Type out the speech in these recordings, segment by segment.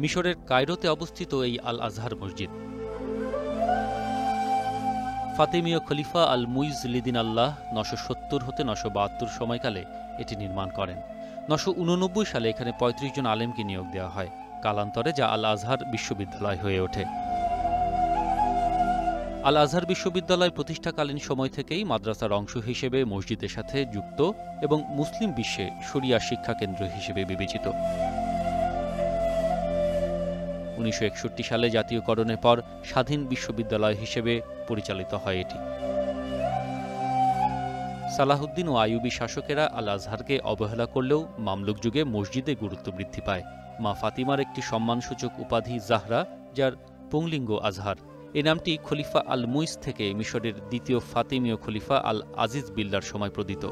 মিশরের কায়রোতে অবস্থিত এই আল আজহার মসজিদ। ফাতেমীয় খলিফা আল মুইজলিদিন আল্লাহ ৯৭০ হতে ৯৭২ সময়কালে এটি নির্মাণ করেন। ৯৮৯ সালে এখানে ৩৫ জন আলেমকে নিয়োগ দেওয়া হয়, কালান্তরে যা আল আজহার বিশ্ববিদ্যালয় হয়ে ওঠে। আল আজহার বিশ্ববিদ্যালয় প্রতিষ্ঠাকালীন সময় থেকেই মাদ্রাসার অংশ হিসেবে মসজিদের সাথে যুক্ত এবং মুসলিম বিশ্বে শরিয়া শিক্ষা কেন্দ্র হিসেবে বিবেচিত। ১৯৬১ সালে জাতীয়করণের পর স্বাধীন বিশ্ববিদ্যালয় হিসেবে পরিচালিত হয় এটি। সালাহুদ্দিন ও আইয়ুবী শাসকেরা আল আজহারকে অবহেলা করলেও মামলুক যুগে মসজিদে গুরুত্ব বৃদ্ধি পায়। মা ফাতিমার একটি সম্মানসূচক উপাধি জাহরা, যার পুংলিঙ্গ আজহার। এই নামটি খলিফা আল মুইজ থেকে মিশরের দ্বিতীয় ফাতিমীয় খলিফা আল আজিজ বিল্লার সময় প্রদত্ত।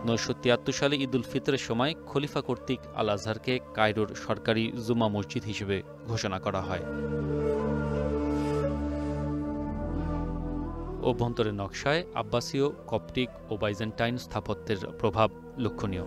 ৯৭৩ সালে ঈদ উল ফিতরের সময় খলিফা কর্তৃক আল আজহারকে কায়রোর সরকারি জুমা মসজিদ হিসেবে ঘোষণা করা হয়। অভ্যন্তরের নকশায় আব্বাসীয়, কপ্টিক ও বাইজেন্টাইন স্থাপত্যের প্রভাব লক্ষণীয়।